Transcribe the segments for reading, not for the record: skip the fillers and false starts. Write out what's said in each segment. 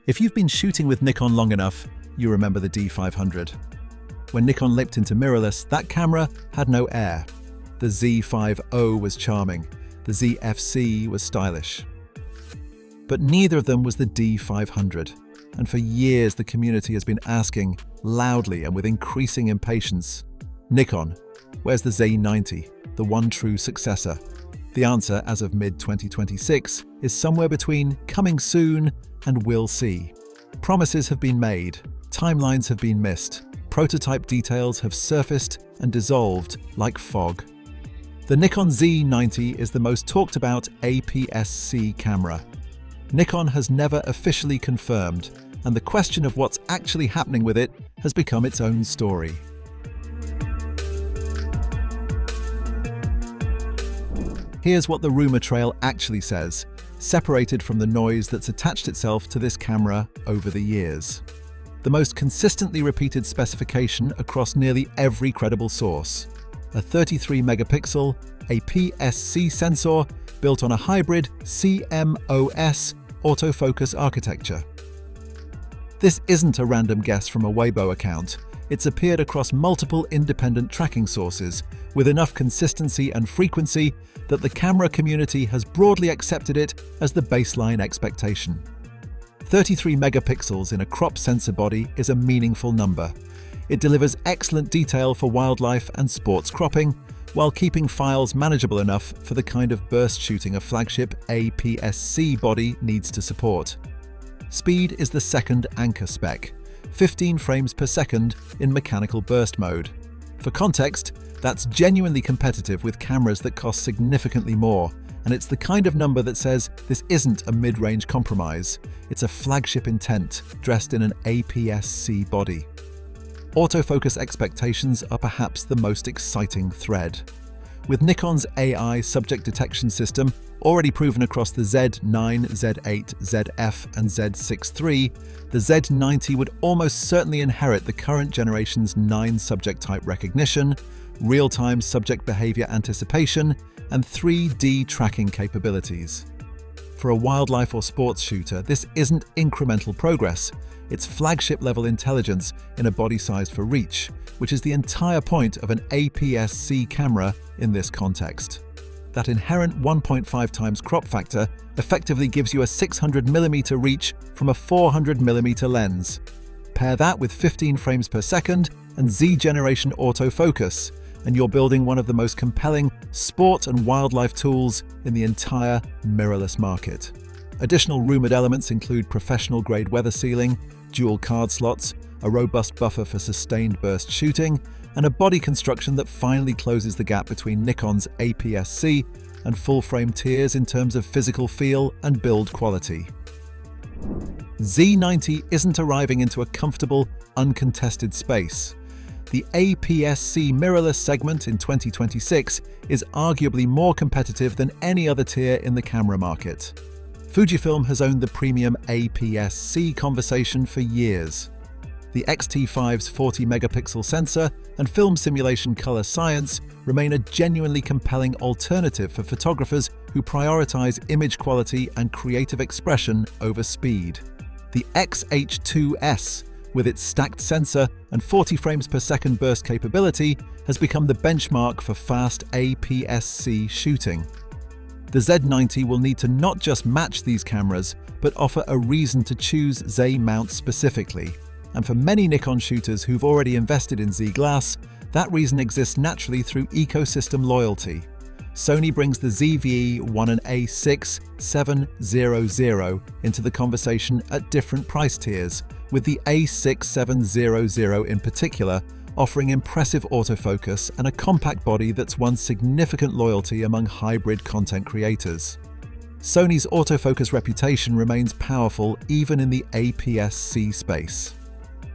If you've been shooting with Nikon long enough, you remember the D500. When Nikon leapt into mirrorless, that camera had no air. The Z50 was charming, the ZFC was stylish. But neither of them was the D500, and for years the community has been asking, loudly and with increasing impatience, Nikon, where's the Z90, the one true successor? The answer, as of mid-2026, is somewhere between coming soon and we'll see. Promises have been made, timelines have been missed, prototype details have surfaced and dissolved like fog. The Nikon Z90 is the most talked about APS-C camera. Nikon has never officially confirmed, and the question of what's actually happening with it has become its own story. Here's what the rumor trail actually says, separated from the noise that's attached itself to this camera over the years. The most consistently repeated specification across nearly every credible source: a 33-megapixel APS-C sensor built on a hybrid CMOS autofocus architecture. This isn't a random guess from a Weibo account. It's appeared across multiple independent tracking sources, with enough consistency and frequency that the camera community has broadly accepted it as the baseline expectation. 33 megapixels in a crop sensor body is a meaningful number. It delivers excellent detail for wildlife and sports cropping, while keeping files manageable enough for the kind of burst shooting a flagship APS-C body needs to support. Speed is the second anchor spec, 15 frames per second in mechanical burst mode. For context, that's genuinely competitive with cameras that cost significantly more, and it's the kind of number that says this isn't a mid-range compromise, it's a flagship intent dressed in an APS-C body. Autofocus expectations are perhaps the most exciting thread. With Nikon's AI subject detection system already proven across the Z9, Z8, ZF and Z6 III, the Z90 would almost certainly inherit the current generation's 9 subject type recognition, real-time subject behavior anticipation, and 3D tracking capabilities. For a wildlife or sports shooter, this isn't incremental progress. It's flagship-level intelligence in a body sized for reach, which is the entire point of an APS-C camera in this context. That inherent 1.5 times crop factor effectively gives you a 600mm reach from a 400mm lens. Pair that with 15 frames per second and Z-generation autofocus, and you're building one of the most compelling sport and wildlife tools in the entire mirrorless market. Additional rumored elements include professional-grade weather sealing, dual card slots, a robust buffer for sustained burst shooting, and a body construction that finally closes the gap between Nikon's APS-C and full-frame tiers in terms of physical feel and build quality. Z90 isn't arriving into a comfortable, uncontested space. The APS-C mirrorless segment in 2026 is arguably more competitive than any other tier in the camera market. Fujifilm has owned the premium APS-C conversation for years. The X-T5's 40-megapixel sensor and film simulation color science remain a genuinely compelling alternative for photographers who prioritize image quality and creative expression over speed. The X-H2S, with its stacked sensor and 40 frames per second burst capability, has become the benchmark for fast APS-C shooting. The Z90 will need to not just match these cameras, but offer a reason to choose Z mount specifically. And for many Nikon shooters who've already invested in Z glass, that reason exists naturally through ecosystem loyalty. Sony brings the ZVE-1 into the conversation at different price tiers, with the A6700 in particular offering impressive autofocus and a compact body that's won significant loyalty among hybrid content creators. Sony's autofocus reputation remains powerful even in the APS-C space.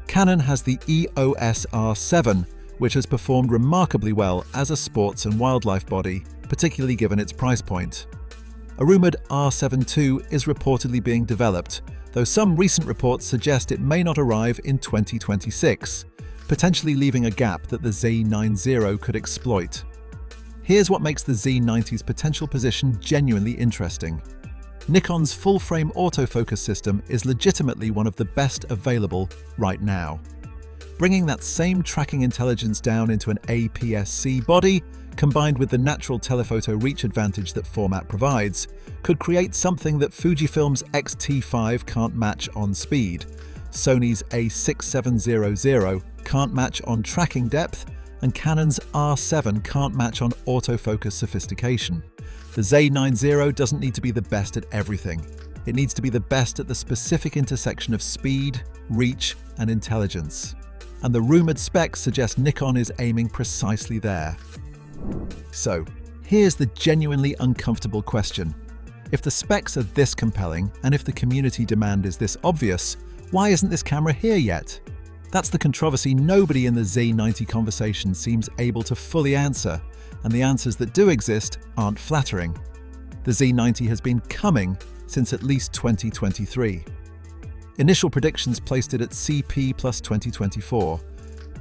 Canon has the EOS R7, which has performed remarkably well as a sports and wildlife body, particularly given its price point. A rumoured R7 II is reportedly being developed, though some recent reports suggest it may not arrive in 2026, potentially leaving a gap that the Z90 could exploit. Here's what makes the Z90's potential position genuinely interesting. Nikon's full-frame autofocus system is legitimately one of the best available right now. Bringing that same tracking intelligence down into an APS-C body, combined with the natural telephoto reach advantage that format provides, could create something that Fujifilm's X-T5 can't match on speed, Sony's A6700 can't match on tracking depth, and Canon's R7 can't match on autofocus sophistication. The Z90 doesn't need to be the best at everything. It needs to be the best at the specific intersection of speed, reach, and intelligence. And the rumored specs suggest Nikon is aiming precisely there. So, here's the genuinely uncomfortable question. If the specs are this compelling, and if the community demand is this obvious, why isn't this camera here yet? That's the controversy nobody in the Z90 conversation seems able to fully answer, and the answers that do exist aren't flattering. The Z90 has been coming since at least 2023. Initial predictions placed it at CP plus 2024.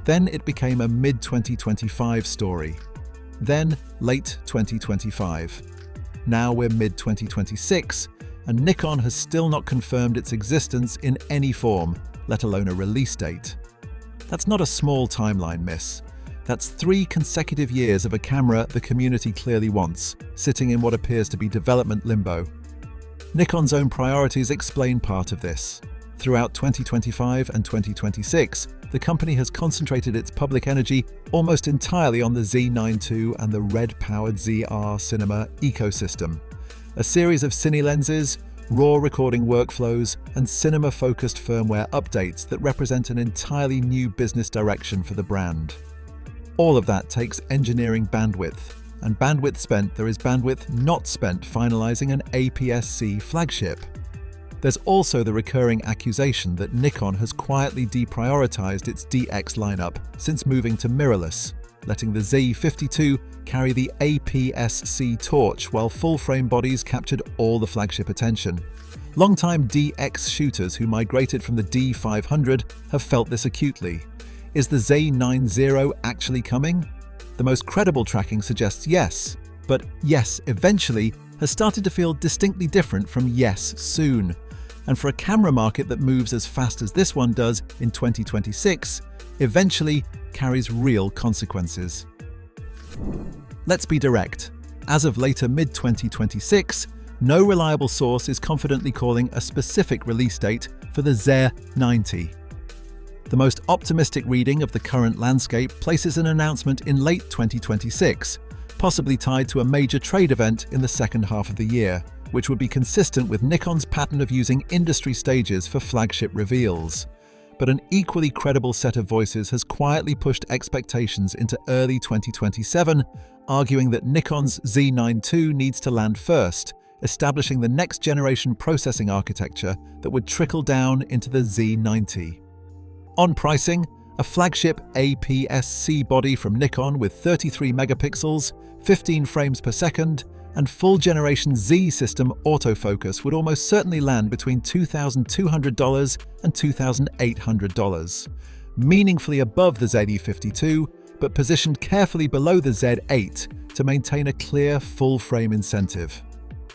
Then it became a mid-2025 story. Then late 2025. Now we're mid-2026, and Nikon has still not confirmed its existence in any form, let alone a release date. That's not a small timeline miss. That's 3 consecutive years of a camera the community clearly wants, sitting in what appears to be development limbo. Nikon's own priorities explain part of this. Throughout 2025 and 2026, the company has concentrated its public energy almost entirely on the Z9 II and the RED-powered ZR cinema ecosystem. A series of cine lenses, raw recording workflows, and cinema-focused firmware updates that represent an entirely new business direction for the brand. All of that takes engineering bandwidth, and bandwidth spent, there is bandwidth not spent finalizing an APS-C flagship. There's also the recurring accusation that Nikon has quietly deprioritized its DX lineup since moving to mirrorless, letting the Z52 carry the APS-C torch while full-frame bodies captured all the flagship attention. Longtime DX shooters who migrated from the D500 have felt this acutely. Is the Z90 actually coming? The most credible tracking suggests yes, but yes eventually has started to feel distinctly different from yes soon. And for a camera market that moves as fast as this one does in 2026, eventually carries real consequences. Let's be direct. As of later mid-2026, no reliable source is confidently calling a specific release date for the Z90. The most optimistic reading of the current landscape places an announcement in late 2026, possibly tied to a major trade event in the second half of the year, which would be consistent with Nikon's pattern of using industry stages for flagship reveals. But an equally credible set of voices has quietly pushed expectations into early 2027, arguing that Nikon's Z9 II needs to land first, establishing the next-generation processing architecture that would trickle down into the Z90. On pricing, a flagship APS-C body from Nikon with 33 megapixels, 15 frames per second, and full-generation Z system autofocus would almost certainly land between $2,200 and $2,800, meaningfully above the ZE52, but positioned carefully below the Z8 to maintain a clear full-frame incentive.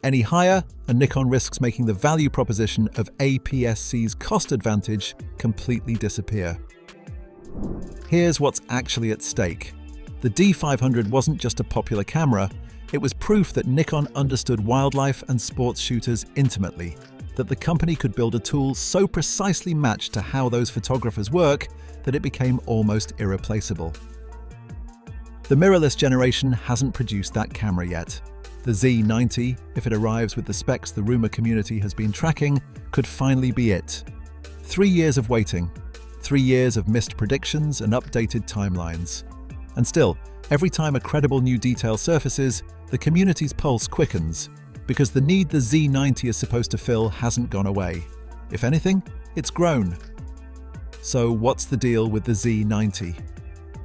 Any higher, and Nikon risks making the value proposition of APS-C's cost advantage completely disappear. Here's what's actually at stake. The D500 wasn't just a popular camera, it was proof that Nikon understood wildlife and sports shooters intimately, that the company could build a tool so precisely matched to how those photographers work that it became almost irreplaceable. The mirrorless generation hasn't produced that camera yet. The Z90, if it arrives with the specs the rumor community has been tracking, could finally be it. 3 years of waiting, 3 years of missed predictions and updated timelines. And still, every time a credible new detail surfaces, the community's pulse quickens, because the need the Z90 is supposed to fill hasn't gone away. If anything, it's grown. So what's the deal with the Z90?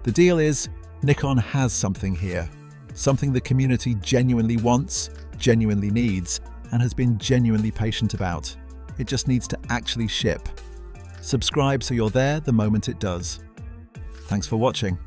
The deal is, Nikon has something here. Something the community genuinely wants, genuinely needs, and has been genuinely patient about. It just needs to actually ship. Subscribe so you're there the moment it does. Thanks for watching.